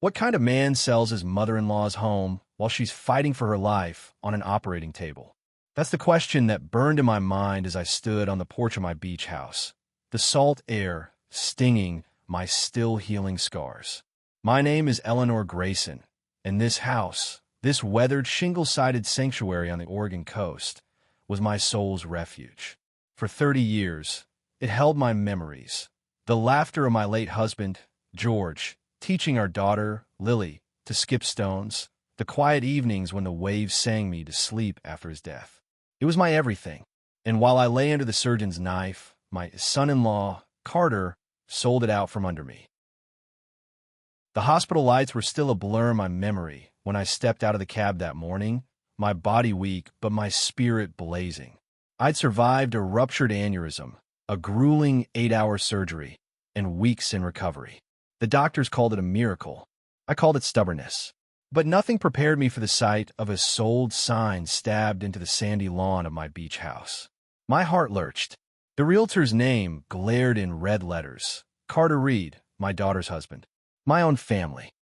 What kind of man sells his mother-in-law's home while she's fighting for her life on an operating table? That's the question that burned in my mind as I stood on the porch of my beach house, the salt air stinging my still healing scars. My name is Eleanor Grayson, and this house, this weathered shingle-sided sanctuary on the Oregon coast, was my soul's refuge. For 30 years, it held my memories, the laughter of my late husband, George, teaching our daughter, Lily, to skip stones, the quiet evenings when the waves sang me to sleep after his death. It was my everything, and while I lay under the surgeon's knife, my son-in-law, Carter, sold it out from under me. The hospital lights were still a blur in my memory when I stepped out of the cab that morning, my body weak but my spirit blazing. I'd survived a ruptured aneurysm, a grueling 8-hour surgery, and weeks in recovery. The doctors called it a miracle. I called it stubbornness. But nothing prepared me for the sight of a sold sign stabbed into the sandy lawn of my beach house. My heart lurched. The realtor's name glared in red letters. Carter Reed, my daughter's husband. My own family.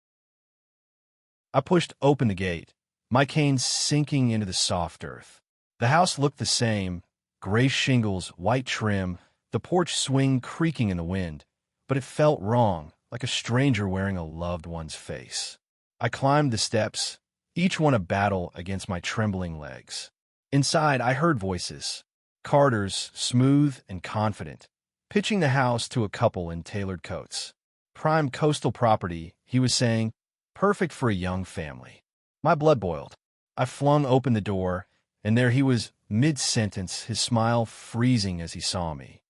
I pushed open the gate, my cane sinking into the soft earth. The house looked the same, gray shingles, white trim, the porch swing creaking in the wind, but it felt wrong, like a stranger wearing a loved one's face. I climbed the steps, each one a battle against my trembling legs. Inside, I heard voices. Carter's, smooth and confident, pitching the house to a couple in tailored coats. Prime coastal property, he was saying, perfect for a young family. My blood boiled. I flung open the door, and there he was, mid-sentence, his smile freezing as he saw me.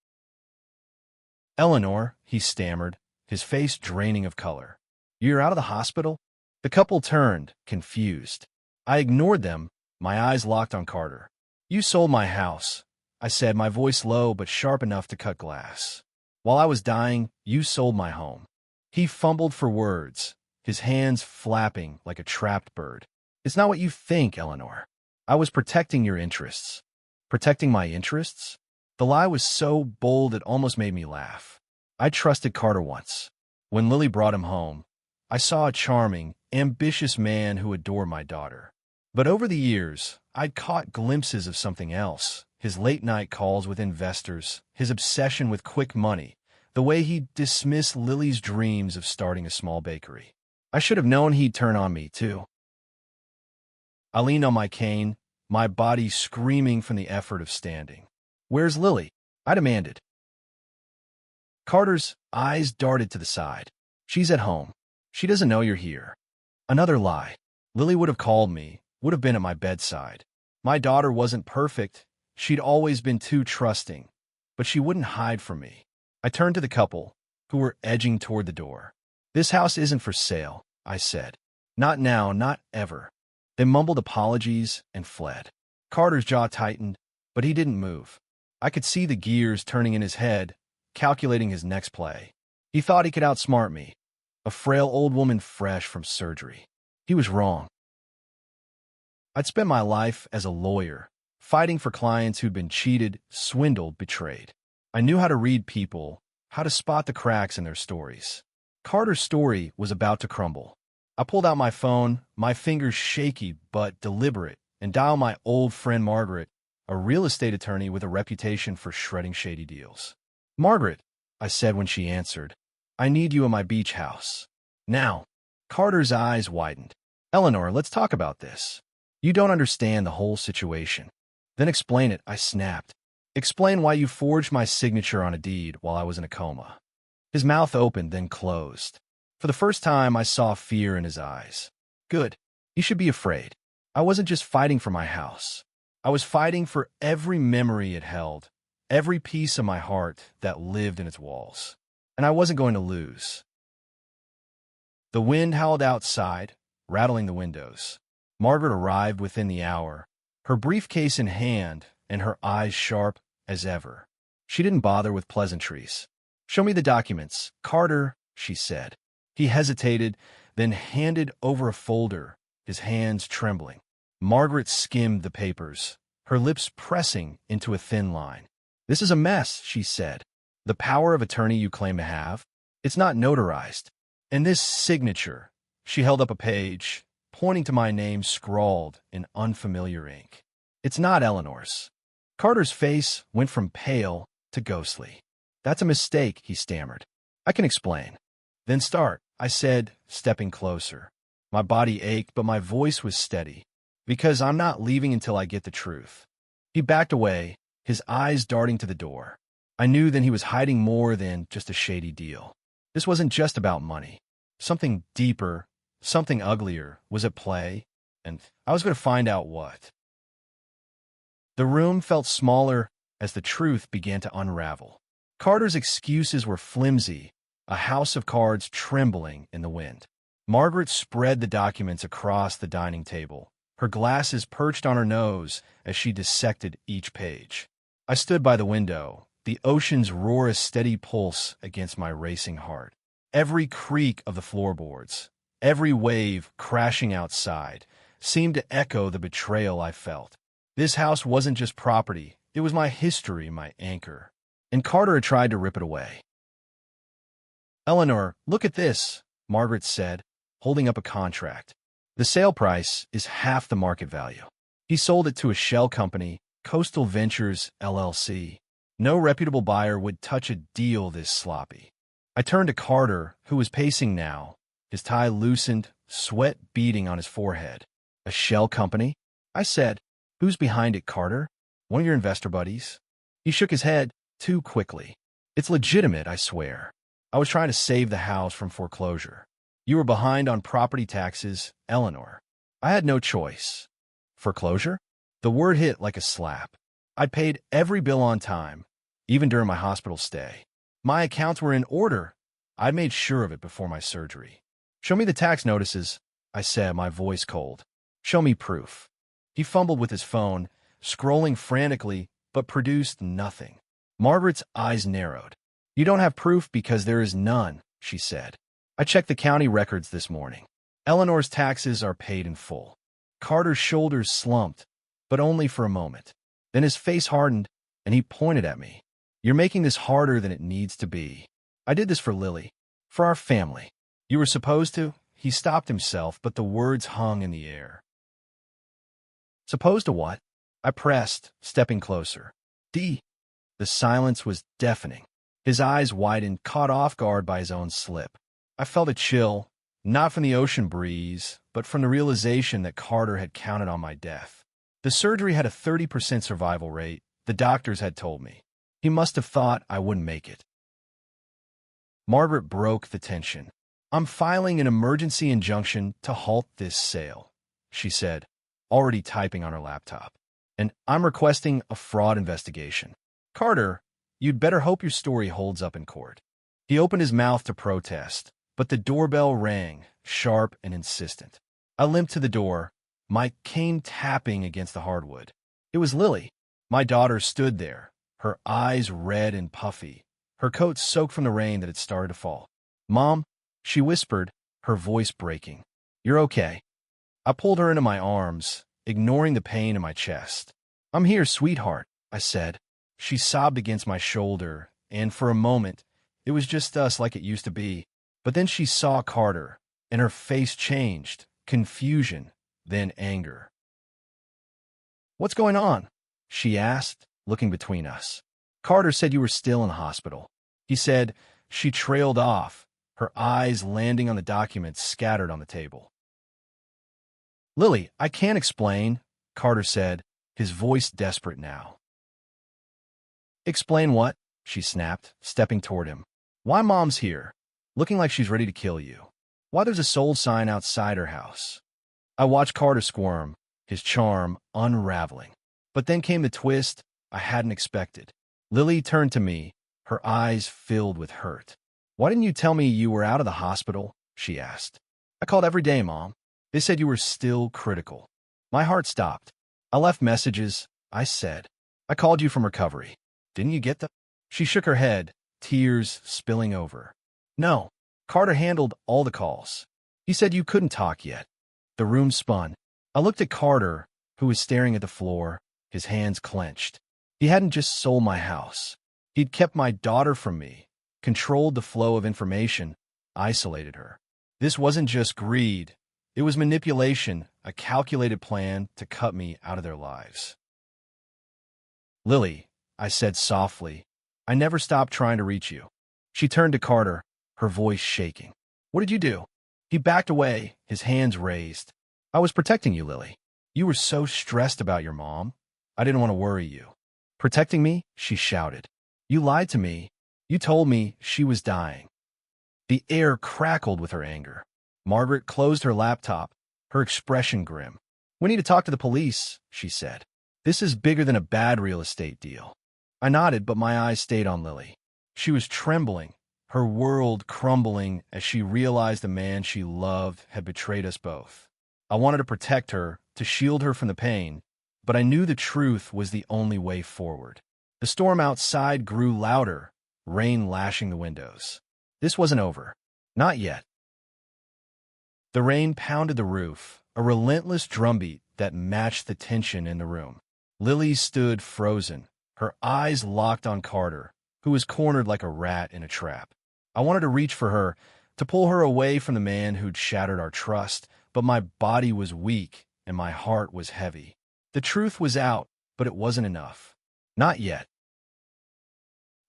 "Eleanor," he stammered, his face draining of color. "You're out of the hospital?" The couple turned, confused. I ignored them, my eyes locked on Carter. "You sold my house," I said, my voice low but sharp enough to cut glass. "While I was dying, you sold my home." He fumbled for words, his hands flapping like a trapped bird. "It's not what you think, Eleanor. I was protecting your interests." Protecting my interests? The lie was so bold it almost made me laugh. I trusted Carter once. When Lily brought him home, I saw a charming, ambitious man who adored my daughter. But over the years, I'd caught glimpses of something else. His late-night calls with investors, his obsession with quick money, the way he dismissed Lily's dreams of starting a small bakery. I should have known he'd turn on me, too. I leaned on my cane, my body screaming from the effort of standing. "Where's Lily?" I demanded. Carter's eyes darted to the side. "She's at home. She doesn't know you're here." Another lie. Lily would have called me, would have been at my bedside. My daughter wasn't perfect. She'd always been too trusting, but she wouldn't hide from me. I turned to the couple, who were edging toward the door. "This house isn't for sale," I said. "Not now, not ever." They mumbled apologies and fled. Carter's jaw tightened, but he didn't move. I could see the gears turning in his head, calculating his next play. He thought he could outsmart me, a frail old woman fresh from surgery. He was wrong. I'd spent my life as a lawyer, fighting for clients who'd been cheated, swindled, betrayed. I knew how to read people, how to spot the cracks in their stories. Carter's story was about to crumble. I pulled out my phone, my fingers shaky but deliberate, and dialed my old friend Margaret, a real estate attorney with a reputation for shredding shady deals. "Margaret," I said when she answered, "I need you at my beach house. Now." Carter's eyes widened. "Eleanor, let's talk about this. You don't understand the whole situation." "Then explain it," I snapped. "Explain why you forged my signature on a deed while I was in a coma." His mouth opened, then closed. For the first time, I saw fear in his eyes. "Good. You should be afraid. I wasn't just fighting for my house. I was fighting for every memory it held, every piece of my heart that lived in its walls. And I wasn't going to lose." The wind howled outside, rattling the windows. Margaret arrived within the hour, her briefcase in hand and her eyes sharp as ever. She didn't bother with pleasantries. "Show me the documents, Carter," she said. He hesitated, then handed over a folder, his hands trembling. Margaret skimmed the papers, her lips pressing into a thin line. "This is a mess," she said. "The power of attorney you claim to have, it's not notarized. And this signature," She held up a page, pointing to my name scrawled in unfamiliar ink. It's not Eleanor's. Carter's face went from pale to ghostly. That's a mistake, he stammered. I can explain. Then start, I said, stepping closer. My body ached, but my voice was steady. Because I'm not leaving until I get the truth. He backed away, his eyes darting to the door. I knew then he was hiding more than just a shady deal. This wasn't just about money. Something deeper, something uglier was at play, and I was going to find out what. The room felt smaller as the truth began to unravel. Carter's excuses were flimsy, a house of cards trembling in the wind. Margaret spread the documents across the dining table, her glasses perched on her nose as she dissected each page. I stood by the window, the ocean's roar a steady pulse against my racing heart. Every creak of the floorboards, every wave crashing outside, seemed to echo the betrayal I felt. This house wasn't just property, it was my history, my anchor. And Carter had tried to rip it away. Eleanor, look at this, Margaret said, holding up a contract. The sale price is half the market value. He sold it to a shell company, Coastal Ventures, LLC. No reputable buyer would touch a deal this sloppy. I turned to Carter, who was pacing now, his tie loosened, sweat beading on his forehead. A shell company? I said. Who's behind it, Carter? One of your investor buddies? He shook his head, too quickly. It's legitimate, I swear. I was trying to save the house from foreclosure. You were behind on property taxes, Eleanor. I had no choice. Foreclosure? The word hit like a slap. I'd paid every bill on time, even during my hospital stay. My accounts were in order. I'd made sure of it before my surgery. Show me the tax notices, I said, my voice cold. Show me proof. He fumbled with his phone, scrolling frantically, but produced nothing. Margaret's eyes narrowed. You don't have proof because there is none, she said. I checked the county records this morning. Eleanor's taxes are paid in full. Carter's shoulders slumped, but only for a moment. Then his face hardened, and he pointed at me. You're making this harder than it needs to be. I did this for Lily, for our family. You were supposed to? He stopped himself, but the words hung in the air. Supposed to what? I pressed, stepping closer. D. The silence was deafening. His eyes widened, caught off guard by his own slip. I felt a chill, not from the ocean breeze, but from the realization that Carter had counted on my death. The surgery had a 30% survival rate, the doctors had told me. He must have thought I wouldn't make it. Margaret broke the tension. I'm filing an emergency injunction to halt this sale, she said, already typing on her laptop. And I'm requesting a fraud investigation. Carter, you'd better hope your story holds up in court. He opened his mouth to protest, but the doorbell rang, sharp and insistent. I limped to the door, my cane tapping against the hardwood. It was Lily. My daughter stood there, her eyes red and puffy, her coat soaked from the rain that had started to fall. Mom, she whispered, her voice breaking. You're okay. I pulled her into my arms, ignoring the pain in my chest. I'm here, sweetheart, I said. She sobbed against my shoulder, and for a moment, it was just us like it used to be. But then she saw Carter, and her face changed, confusion, then anger. What's going on? She asked, looking between us. Carter said you were still in the hospital. He said. She trailed off, her eyes landing on the documents scattered on the table. Lily, I can't explain, Carter said, his voice desperate now. Explain what? She snapped, stepping toward him. Why Mom's here, looking like she's ready to kill you. Why there's a sold sign outside her house. I watched Carter squirm, his charm unraveling. But then came the twist I hadn't expected. Lily turned to me, her eyes filled with hurt. Why didn't you tell me you were out of the hospital? She asked. I called every day, Mom. They said you were still critical. My heart stopped. I left messages, I said. I called you from recovery. Didn't you get them? She shook her head, tears spilling over. No, Carter handled all the calls. He said you couldn't talk yet. The room spun. I looked at Carter, who was staring at the floor, his hands clenched. He hadn't just sold my house. He'd kept my daughter from me, controlled the flow of information, isolated her. This wasn't just greed. It was manipulation, a calculated plan to cut me out of their lives. Lily, I said softly, I never stopped trying to reach you. She turned to Carter, her voice shaking. What did you do? He backed away, his hands raised. I was protecting you, Lily. You were so stressed about your mom. I didn't want to worry you. Protecting me? She shouted. You lied to me. You told me she was dying. The air crackled with her anger. Margaret closed her laptop, her expression grim. We need to talk to the police, she said. This is bigger than a bad real estate deal. I nodded, but my eyes stayed on Lily. She was trembling, her world crumbling as she realized the man she loved had betrayed us both. I wanted to protect her, to shield her from the pain, but I knew the truth was the only way forward. The storm outside grew louder, rain lashing the windows. This wasn't over. Not yet. The rain pounded the roof, a relentless drumbeat that matched the tension in the room. Lily stood frozen, her eyes locked on Carter, who was cornered like a rat in a trap. I wanted to reach for her, to pull her away from the man who'd shattered our trust, but my body was weak and my heart was heavy. The truth was out, but it wasn't enough. Not yet.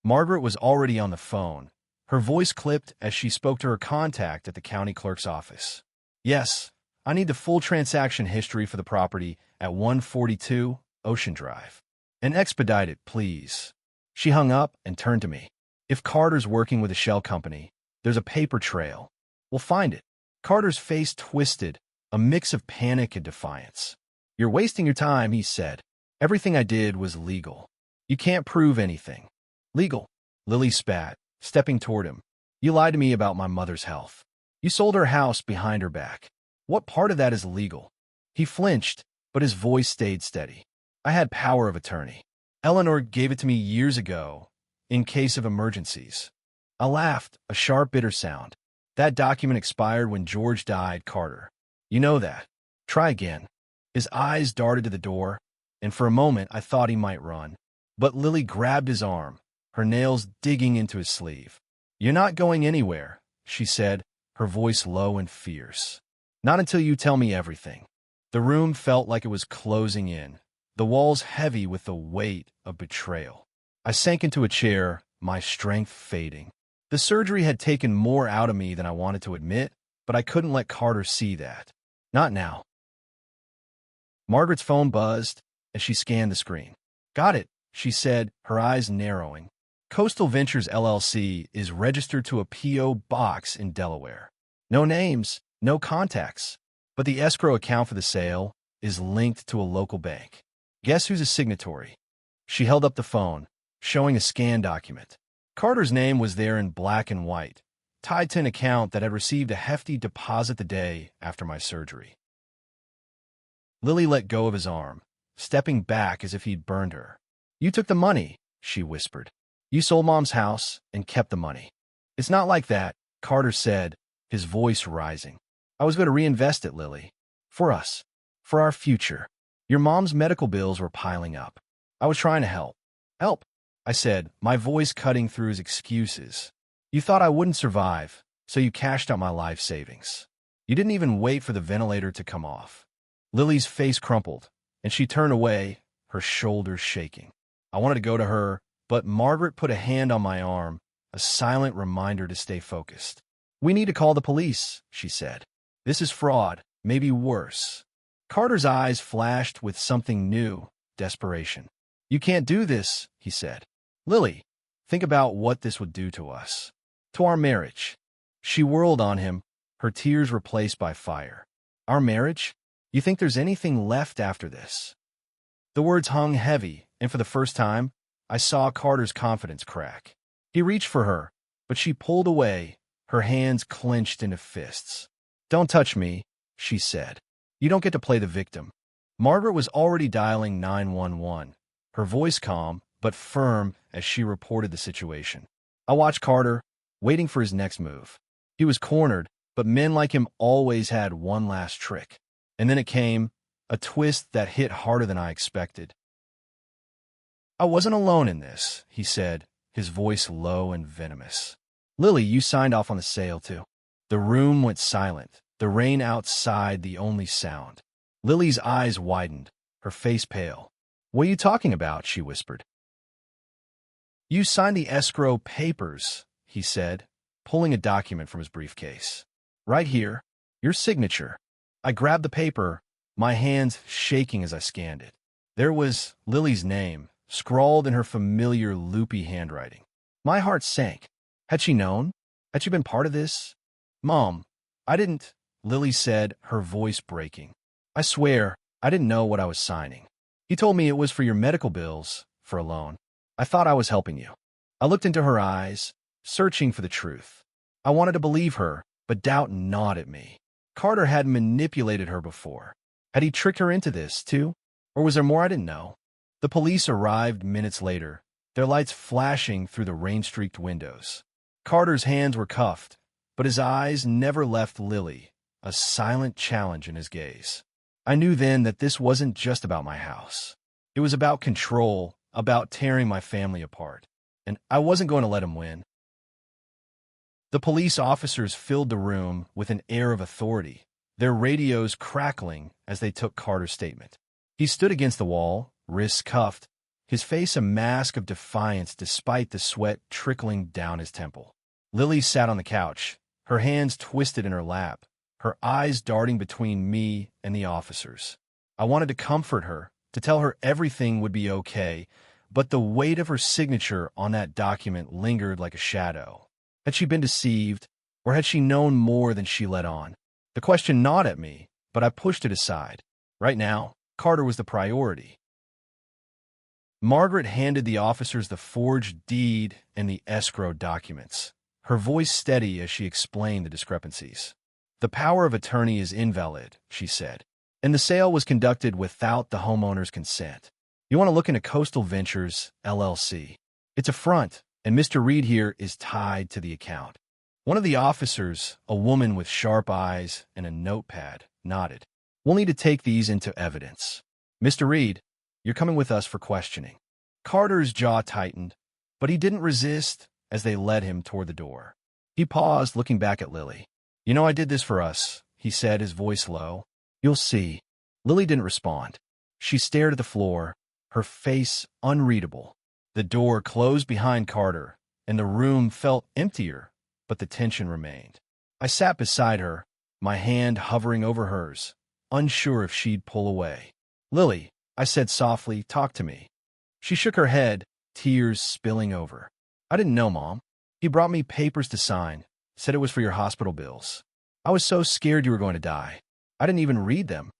Margaret was already on the phone. Her voice clipped as she spoke to her contact at the county clerk's office. Yes, I need the full transaction history for the property at 142 Ocean Drive. And expedite it, please. She hung up and turned to me. If Carter's working with a shell company, there's a paper trail. We'll find it. Carter's face twisted, a mix of panic and defiance. You're wasting your time, he said. Everything I did was legal. You can't prove anything. Legal. Lily spat, stepping toward him. You lied to me about my mother's health. You sold her house behind her back. What part of that is legal? He flinched, but his voice stayed steady. I had power of attorney. Eleanor gave it to me years ago, in case of emergencies. I laughed, a sharp, bitter sound. That document expired when George died, Carter. You know that. Try again. His eyes darted to the door, and for a moment I thought he might run. But Lily grabbed his arm, her nails digging into his sleeve. You're not going anywhere, she said, her voice low and fierce. Not until you tell me everything. The room felt like it was closing in, the walls heavy with the weight of betrayal. I sank into a chair, my strength fading. The surgery had taken more out of me than I wanted to admit, but I couldn't let Carter see that. Not now. Margaret's phone buzzed as she scanned the screen. Got it, she said, her eyes narrowing. Coastal Ventures LLC is registered to a P.O. box in Delaware. No names, no contacts, but the escrow account for the sale is linked to a local bank. Guess who's a signatory? She held up the phone, showing a scanned document. Carter's name was there in black and white, tied to an account that had received a hefty deposit the day after my surgery. Lily let go of his arm, stepping back as if he'd burned her. You took the money, she whispered. You sold Mom's house and kept the money. It's not like that, Carter said, his voice rising. I was going to reinvest it, Lily. For us. For our future. Your mom's medical bills were piling up. I was trying to help. Help, I said, my voice cutting through his excuses. You thought I wouldn't survive, so you cashed out my life savings. You didn't even wait for the ventilator to come off. Lily's face crumpled, and she turned away, her shoulders shaking. I wanted to go to her, but Margaret put a hand on my arm, a silent reminder to stay focused. We need to call the police, she said. This is fraud, maybe worse. Carter's eyes flashed with something new, desperation. You can't do this, he said. Lily, think about what this would do to us. To our marriage. She whirled on him, her tears replaced by fire. Our marriage? You think there's anything left after this? The words hung heavy, and for the first time, I saw Carter's confidence crack. He reached for her, but she pulled away, her hands clenched into fists. Don't touch me, she said. You don't get to play the victim. Margaret was already dialing 911, her voice calm but firm as she reported the situation. I watched Carter, waiting for his next move. He was cornered, but men like him always had one last trick. And then it came, a twist that hit harder than I expected. I wasn't alone in this, he said, his voice low and venomous. Lily, you signed off on the sale, too. The room went silent, the rain outside the only sound. Lily's eyes widened, her face pale. "What are you talking about?" she whispered. "You signed the escrow papers," he said, pulling a document from his briefcase. "Right here, your signature." I grabbed the paper, my hands shaking as I scanned it. There was Lily's name, scrawled in her familiar loopy handwriting. My heart sank. Had she known? Had she been part of this? "Mom, I didn't," Lily said, her voice breaking. "I swear, I didn't know what I was signing. He told me it was for your medical bills, for a loan. I thought I was helping you." I looked into her eyes, searching for the truth. I wanted to believe her, but doubt gnawed at me. Carter had manipulated her before. Had he tricked her into this, too? Or was there more I didn't know? The police arrived minutes later, their lights flashing through the rain-streaked windows. Carter's hands were cuffed, but his eyes never left Lily, a silent challenge in his gaze. I knew then that this wasn't just about my house. It was about control, about tearing my family apart. And I wasn't going to let him win. The police officers filled the room with an air of authority, their radios crackling as they took Carter's statement. He stood against the wall, wrists cuffed, his face a mask of defiance despite the sweat trickling down his temple. Lily sat on the couch, her hands twisted in her lap, her eyes darting between me and the officers. I wanted to comfort her, to tell her everything would be okay, but the weight of her signature on that document lingered like a shadow. Had she been deceived, or had she known more than she let on? The question gnawed at me, but I pushed it aside. Right now, Carter was the priority. Margaret handed the officers the forged deed and the escrow documents, her voice steady as she explained the discrepancies. "The power of attorney is invalid," she said, "and the sale was conducted without the homeowner's consent. You want to look into Coastal Ventures, LLC. It's a front, and Mr. Reed here is tied to the account." One of the officers, a woman with sharp eyes and a notepad, nodded. "We'll need to take these into evidence. Mr. Reed, you're coming with us for questioning." Carter's jaw tightened, but he didn't resist as they led him toward the door. He paused, looking back at Lily. "You know I did this for us," he said, his voice low. "You'll see." Lily didn't respond. She stared at the floor, her face unreadable. The door closed behind Carter, and the room felt emptier, but the tension remained. I sat beside her, my hand hovering over hers, unsure if she'd pull away. "Lily," I said softly, "talk to me." She shook her head, tears spilling over. "I didn't know, Mom. He brought me papers to sign, said it was for your hospital bills. I was so scared you were going to die. I didn't even read them."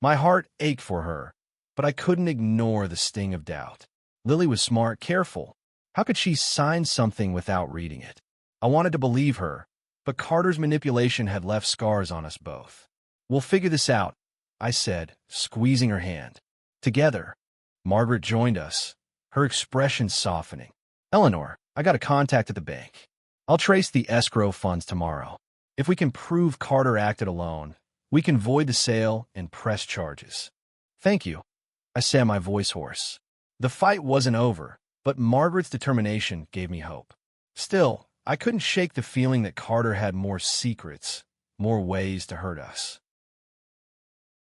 My heart ached for her, but I couldn't ignore the sting of doubt. Lily was smart, careful. How could she sign something without reading it? I wanted to believe her, but Carter's manipulation had left scars on us both. "We'll figure this out," I said, squeezing her hand. Together. Margaret joined us, her expression softening. "Eleanor, I got a contact at the bank. I'll trace the escrow funds tomorrow. If we can prove Carter acted alone, we can void the sale and press charges." "Thank you," I said, my voice hoarse. The fight wasn't over, but Margaret's determination gave me hope. Still, I couldn't shake the feeling that Carter had more secrets, more ways to hurt us.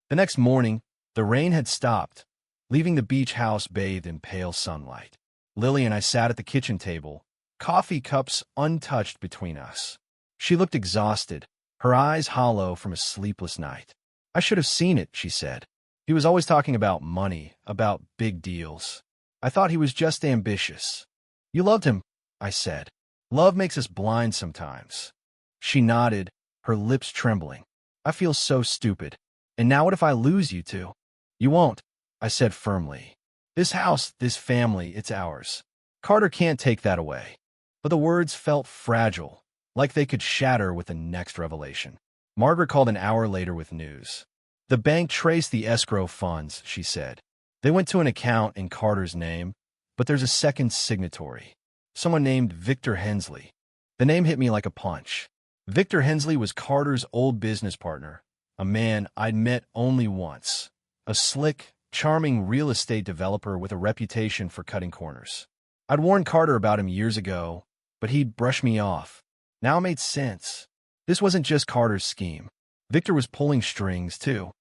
The next morning, the rain had stopped, leaving the beach house bathed in pale sunlight. Lily and I sat at the kitchen table, coffee cups untouched between us. She looked exhausted, her eyes hollow from a sleepless night. "I should have seen it," she said. "He was always talking about money, about big deals. I thought he was just ambitious." "You loved him," I said. "Love makes us blind sometimes." She nodded, her lips trembling. "I feel so stupid. And now what if I lose you two?" "You won't," I said firmly. "This house, this family, it's ours. Carter can't take that away." But the words felt fragile, like they could shatter with the next revelation. Margaret called an hour later with news. "The bank traced the escrow funds," she said. "They went to an account in Carter's name, but there's a second signatory. Someone named Victor Hensley." The name hit me like a punch. Victor Hensley was Carter's old business partner, a man I'd met only once. A slick, charming real estate developer with a reputation for cutting corners. I'd warned Carter about him years ago, but he'd brushed me off. Now it made sense. This wasn't just Carter's scheme. Victor was pulling strings, too.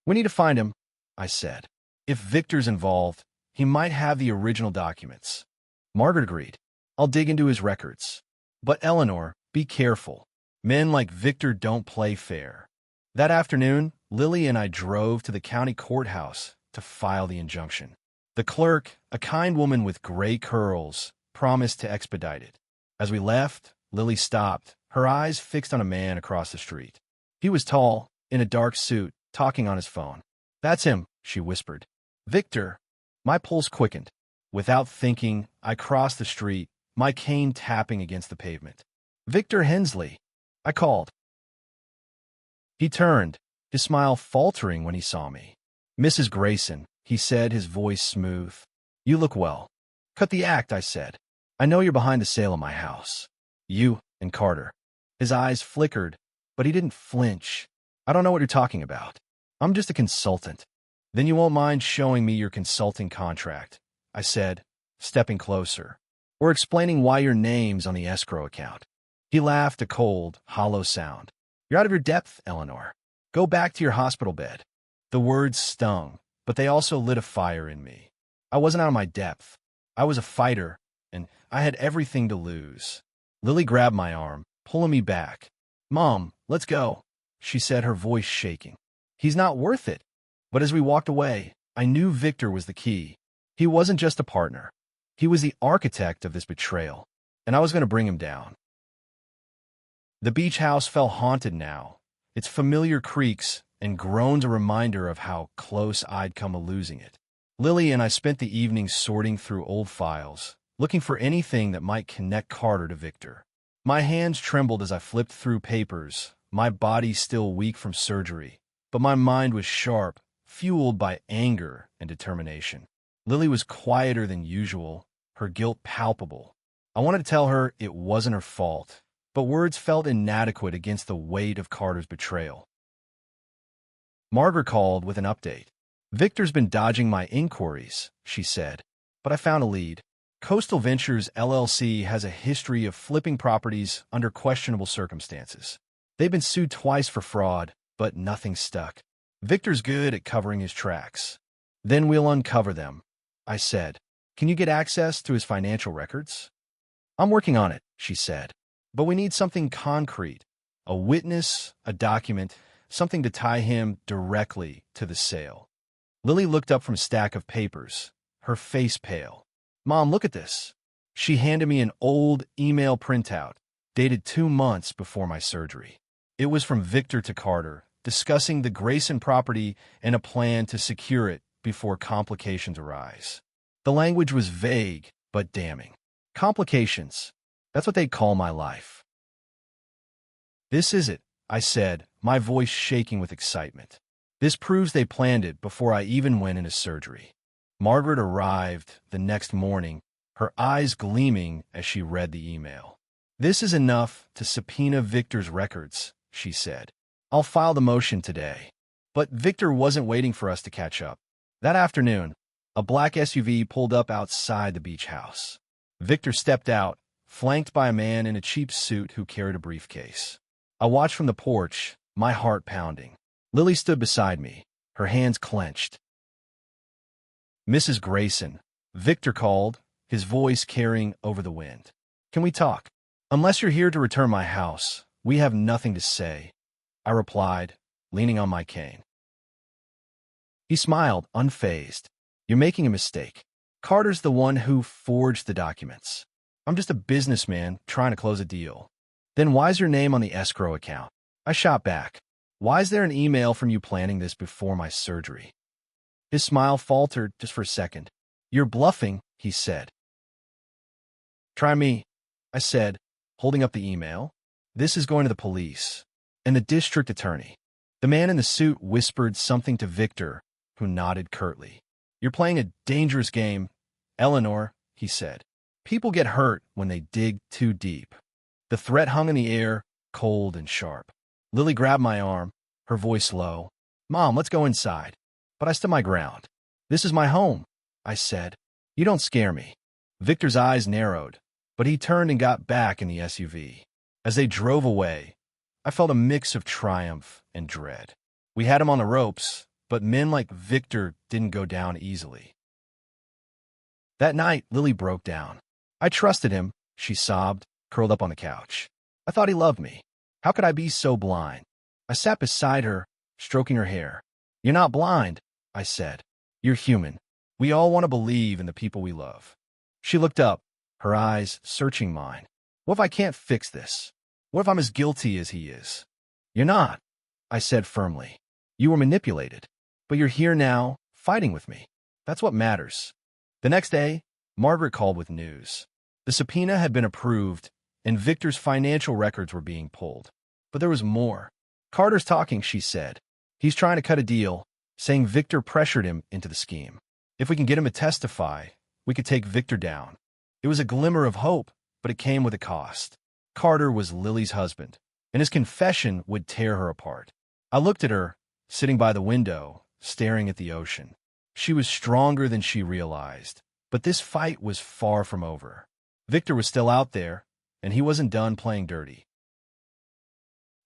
We need to find him, I said. If Victor's involved, he might have the original documents. Margaret agreed. I'll dig into his records. But Eleanor, be careful. Men like Victor don't play fair. That afternoon, Lily and I drove to the county courthouse to file the injunction. The clerk, a kind woman with gray curls, promised to expedite it. As we left, Lily stopped, her eyes fixed on a man across the street. He was tall, in a dark suit, talking on his phone. That's him, she whispered. Victor. My pulse quickened. Without thinking, I crossed the street, my cane tapping against the pavement. Victor Hensley, I called. He turned, his smile faltering when he saw me. Mrs. Grayson, he said, his voice smooth. You look well. Cut the act, I said. I know you're behind the sale of my house. You and Carter. His eyes flickered, but he didn't flinch. I don't know what you're talking about. I'm just a consultant. Then you won't mind showing me your consulting contract, I said, stepping closer, or explaining why your name's on the escrow account. He laughed, a cold, hollow sound. You're out of your depth, Eleanor. Go back to your hospital bed. The words stung, but they also lit a fire in me. I wasn't out of my depth. I was a fighter, and I had everything to lose. Lily grabbed my arm, pulling me back. Mom, let's go, she said, her voice shaking. He's not worth it. But as we walked away, I knew Victor was the key. He wasn't just a partner. He was the architect of this betrayal, and I was going to bring him down. The beach house felt haunted now, its familiar creaks and groans a reminder of how close I'd come to losing it. Lily and I spent the evening sorting through old files, looking for anything that might connect Carter to Victor. My hands trembled as I flipped through papers, my body still weak from surgery, but my mind was sharp, fueled by anger and determination. Lily was quieter than usual, her guilt palpable. I wanted to tell her it wasn't her fault, but words felt inadequate against the weight of Carter's betrayal. Margaret called with an update. Victor's been dodging my inquiries, she said, but I found a lead. Coastal Ventures LLC has a history of flipping properties under questionable circumstances. They've been sued twice for fraud, but nothing stuck. Victor's good at covering his tracks. Then we'll uncover them, I said. Can you get access to his financial records? I'm working on it, she said. But we need something concrete. A witness, a document, something to tie him directly to the sale. Lily looked up from a stack of papers, her face pale. Mom, look at this. She handed me an old email printout, dated 2 months before my surgery. It was from Victor to Carter, discussing the Grayson property and a plan to secure it before complications arise. The language was vague, but damning. Complications. That's what they call my life. This is it, I said, my voice shaking with excitement. This proves they planned it before I even went into surgery. Margaret arrived the next morning, her eyes gleaming as she read the email. This is enough to subpoena Victor's records, she said. I'll file the motion today. But Victor wasn't waiting for us to catch up. That afternoon, a black SUV pulled up outside the beach house. Victor stepped out, flanked by a man in a cheap suit who carried a briefcase. I watched from the porch, my heart pounding. Lily stood beside me, her hands clenched. Mrs. Grayson, Victor called, his voice carrying over the wind. Can we talk? Unless you're here to return my house, we have nothing to say, I replied, leaning on my cane. He smiled, unfazed. You're making a mistake. Carter's the one who forged the documents. I'm just a businessman trying to close a deal. Then why's your name on the escrow account? I shot back. Why's there an email from you planning this before my surgery? His smile faltered just for a second. You're bluffing, he said. Try me, I said, holding up the email. This is going to the police and the district attorney. The man in the suit whispered something to Victor, who nodded curtly. You're playing a dangerous game, Eleanor, he said. People get hurt when they dig too deep. The threat hung in the air, cold and sharp. Lily grabbed my arm, her voice low. Mom, let's go inside. But I stood my ground. This is my home, I said. You don't scare me. Victor's eyes narrowed, but he turned and got back in the SUV. As they drove away, I felt a mix of triumph and dread. We had him on the ropes, but men like Victor didn't go down easily. That night, Lily broke down. I trusted him, she sobbed, curled up on the couch. I thought he loved me. How could I be so blind? I sat beside her, stroking her hair. You're not blind, I said. You're human. We all want to believe in the people we love. She looked up, her eyes searching mine. What if I can't fix this? What if I'm as guilty as he is? You're not, I said firmly. You were manipulated. But you're here now, fighting with me. That's what matters. The next day, Margaret called with news. The subpoena had been approved, and Victor's financial records were being pulled. But there was more. Carter's talking, she said. He's trying to cut a deal, saying Victor pressured him into the scheme. If we can get him to testify, we could take Victor down. It was a glimmer of hope, but it came with a cost. Carter was Lily's husband, and his confession would tear her apart. I looked at her, sitting by the window, staring at the ocean. She was stronger than she realized, but this fight was far from over. Victor was still out there, and he wasn't done playing dirty.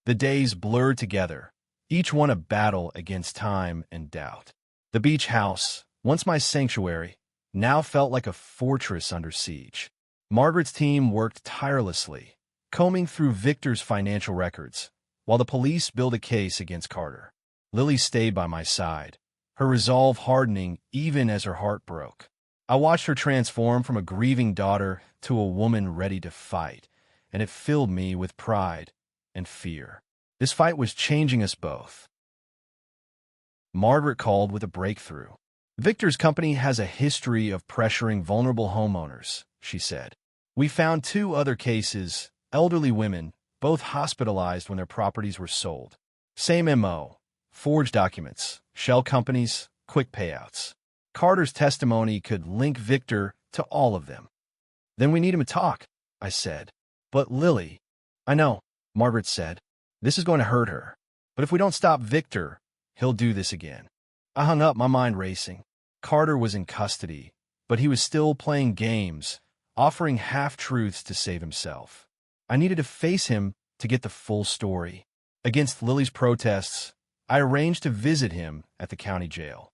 The days blurred together, each one a battle against time and doubt. The beach house, once my sanctuary, now felt like a fortress under siege. Margaret's team worked tirelessly, combing through Victor's financial records, while the police built a case against Carter. Lily stayed by my side, her resolve hardening even as her heart broke. I watched her transform from a grieving daughter to a woman ready to fight, and it filled me with pride and fear. This fight was changing us both. Margaret called with a breakthrough. Victor's company has a history of pressuring vulnerable homeowners, she said. We found 2 other cases, elderly women, both hospitalized when their properties were sold. Same MO, forged documents, shell companies, quick payouts. Carter's testimony could link Victor to all of them. Then we need him to talk, I said. But Lily, I know, Margaret said. This is going to hurt her. But if we don't stop Victor, he'll do this again. I hung up, my mind racing. Carter was in custody, but he was still playing games, offering half-truths to save himself. I needed to face him to get the full story. Against Lily's protests, I arranged to visit him at the county jail.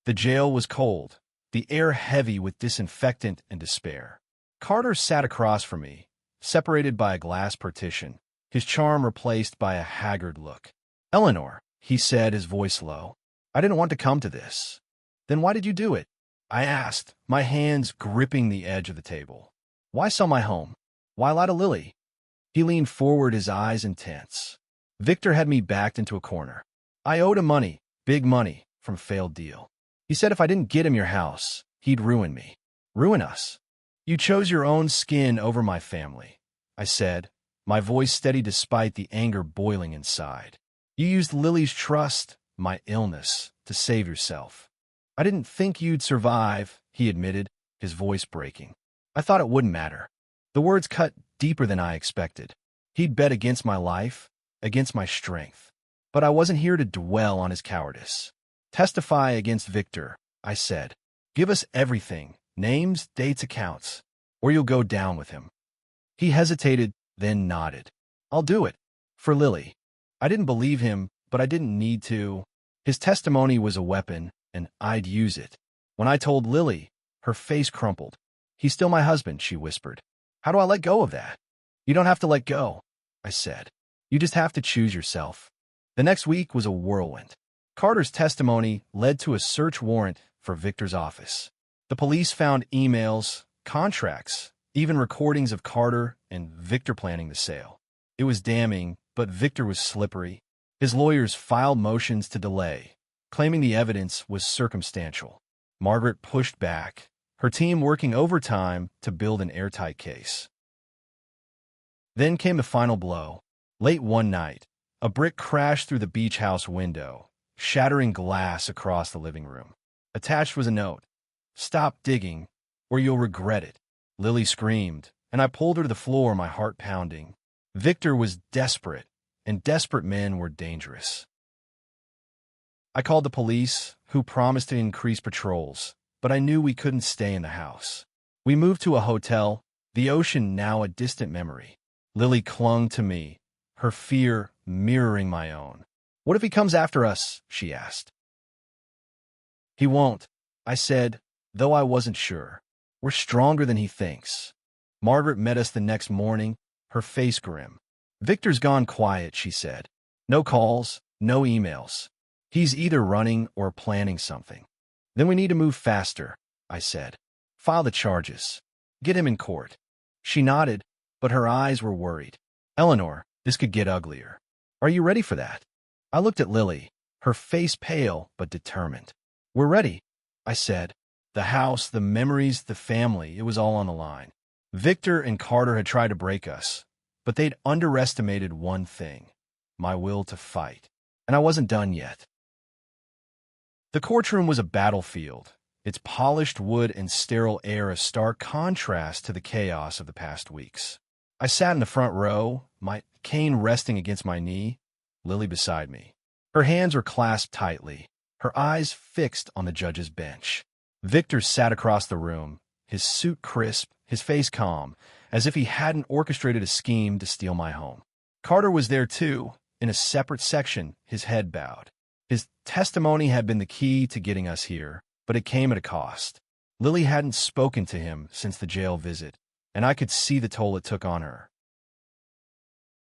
The jail was cold, the air heavy with disinfectant and despair. Carter sat across from me, separated by a glass partition, his charm replaced by a haggard look. Eleanor, he said, his voice low, I didn't want to come to this. Then why did you do it? I asked, my hands gripping the edge of the table. Why sell my home? Why lie to Lily? He leaned forward, his eyes intense. Victor had me backed into a corner. I owed him money, big money, from a failed deal. He said if I didn't get him your house, he'd ruin me. Ruin us. You chose your own skin over my family, I said, my voice steady despite the anger boiling inside. You used Lily's trust, my illness, to save yourself. I didn't think you'd survive, he admitted, his voice breaking. I thought it wouldn't matter. The words cut deeper than I expected. He'd bet against my life, against my strength. But I wasn't here to dwell on his cowardice. Testify against Victor, I said. Give us everything, names, dates, accounts, or you'll go down with him. He hesitated, then nodded. I'll do it. For Lily. I didn't believe him, but I didn't need to. His testimony was a weapon, and I'd use it. When I told Lily, her face crumpled. He's still my husband, she whispered. How do I let go of that? You don't have to let go, I said. You just have to choose yourself. The next week was a whirlwind. Carter's testimony led to a search warrant for Victor's office. The police found emails, contracts, even recordings of Carter and Victor planning the sale. It was damning, but Victor was slippery. His lawyers filed motions to delay, claiming the evidence was circumstantial. Margaret pushed back, her team working overtime to build an airtight case. Then came the final blow. Late one night, a brick crashed through the beach house window, shattering glass across the living room. Attached was a note. Stop digging, or you'll regret it. Lily screamed, and I pulled her to the floor, my heart pounding. Victor was desperate, and desperate men were dangerous. I called the police, who promised to increase patrols, but I knew we couldn't stay in the house. We moved to a hotel, the ocean now a distant memory. Lily clung to me, her fear mirroring my own. What if he comes after us? She asked. He won't, I said, though I wasn't sure. We're stronger than he thinks. Margaret met us the next morning, her face grim. Victor's gone quiet, she said. No calls, no emails. He's either running or planning something. Then we need to move faster, I said. File the charges. Get him in court. She nodded, but her eyes were worried. Eleanor, this could get uglier. Are you ready for that? I looked at Lily, her face pale but determined. We're ready, I said. The house, the memories, the family, it was all on the line. Victor and Carter had tried to break us, but they'd underestimated one thing, my will to fight. And I wasn't done yet. The courtroom was a battlefield, its polished wood and sterile air a stark contrast to the chaos of the past weeks. I sat in the front row, my cane resting against my knee, Lily beside me. Her hands were clasped tightly, her eyes fixed on the judge's bench. Victor sat across the room, his suit crisp, his face calm, as if he hadn't orchestrated a scheme to steal my home. Carter was there too, in a separate section, his head bowed. His testimony had been the key to getting us here, but it came at a cost. Lily hadn't spoken to him since the jail visit, and I could see the toll it took on her.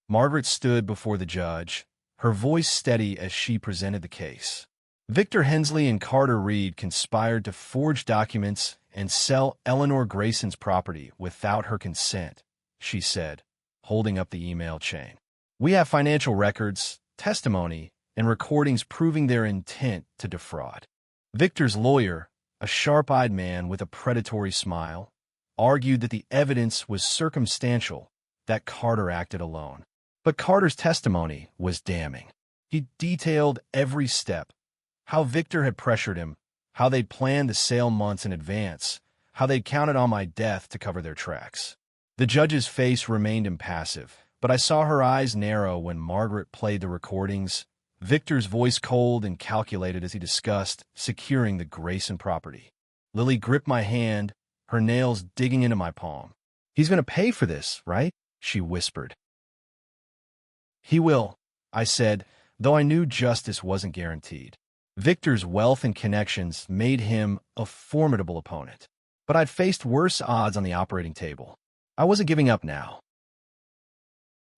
Margaret stood before the judge, her voice steady as she presented the case. Victor Hensley and Carter Reed conspired to forge documents and sell Eleanor Grayson's property without her consent, she said, holding up the email chain. We have financial records, testimony, and recordings proving their intent to defraud. Victor's lawyer, a sharp-eyed man with a predatory smile, argued that the evidence was circumstantial, that Carter acted alone. But Carter's testimony was damning. He detailed every step, how Victor had pressured him, how they'd planned the sale months in advance, how they'd counted on my death to cover their tracks. The judge's face remained impassive, but I saw her eyes narrow when Margaret played the recordings, Victor's voice cold and calculated as he discussed securing the Grayson property. Lily gripped my hand, her nails digging into my palm. He's going to pay for this, right? She whispered. He will, I said, though I knew justice wasn't guaranteed. Victor's wealth and connections made him a formidable opponent. But I'd faced worse odds on the operating table. I wasn't giving up now.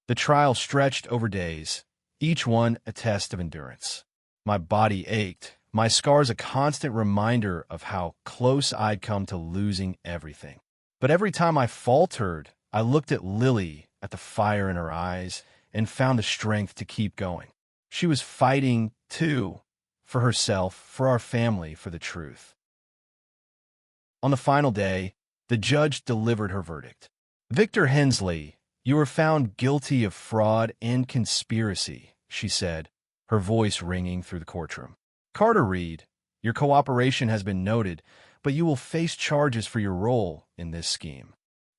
The trial stretched over days, each one a test of endurance. My body ached, my scars a constant reminder of how close I'd come to losing everything. But every time I faltered, I looked at Lily, at the fire in her eyes, and found the strength to keep going. She was fighting, too, for herself, for our family, for the truth. On the final day, the judge delivered her verdict. Victor Hensley, you were found guilty of fraud and conspiracy, she said, her voice ringing through the courtroom. Carter Reed, your cooperation has been noted, but you will face charges for your role in this scheme.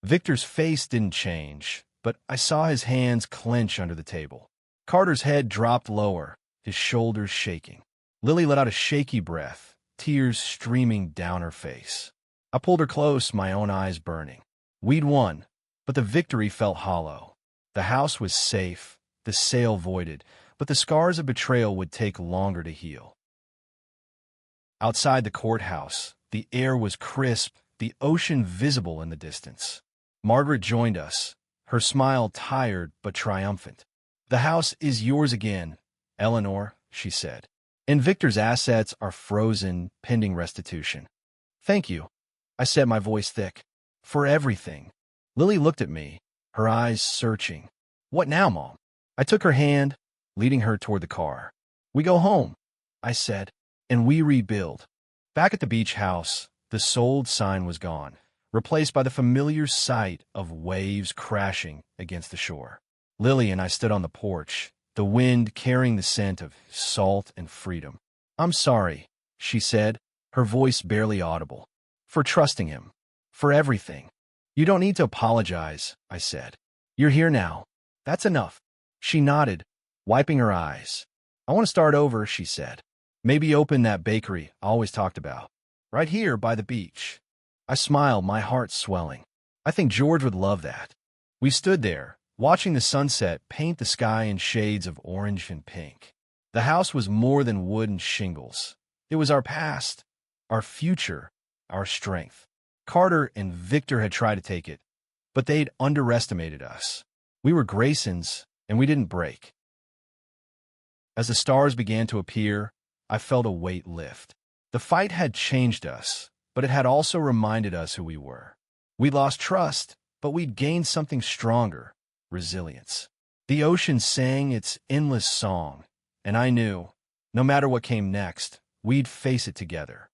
Victor's face didn't change, but I saw his hands clench under the table. Carter's head dropped lower, his shoulders shaking. Lily let out a shaky breath, tears streaming down her face. I pulled her close, my own eyes burning. We'd won, but the victory felt hollow. The house was safe, the sale voided, but the scars of betrayal would take longer to heal. Outside the courthouse, the air was crisp, the ocean visible in the distance. Margaret joined us, her smile tired but triumphant. The house is yours again, Eleanor, she said. And Victor's assets are frozen, pending restitution. Thank you, I said, my voice thick. For everything. Lily looked at me, her eyes searching. What now, Mom? I took her hand, leading her toward the car. We go home, I said, and we rebuild. Back at the beach house, the sold sign was gone, replaced by the familiar sight of waves crashing against the shore. Lily and I stood on the porch, the wind carrying the scent of salt and freedom. I'm sorry, she said, her voice barely audible, for trusting him, for everything. You don't need to apologize, I said. You're here now. That's enough. She nodded, wiping her eyes. I want to start over, she said. Maybe open that bakery I always talked about. Right here by the beach. I smiled, my heart swelling. I think George would love that. We stood there, watching the sunset paint the sky in shades of orange and pink. The house was more than wood and shingles. It was our past, our future, our strength. Carter and Victor had tried to take it, but they'd underestimated us. We were Graysons, and we didn't break. As the stars began to appear, I felt a weight lift. The fight had changed us, but it had also reminded us who we were. We lost trust, but we'd gained something stronger: resilience. The ocean sang its endless song, and I knew, no matter what came next, we'd face it together.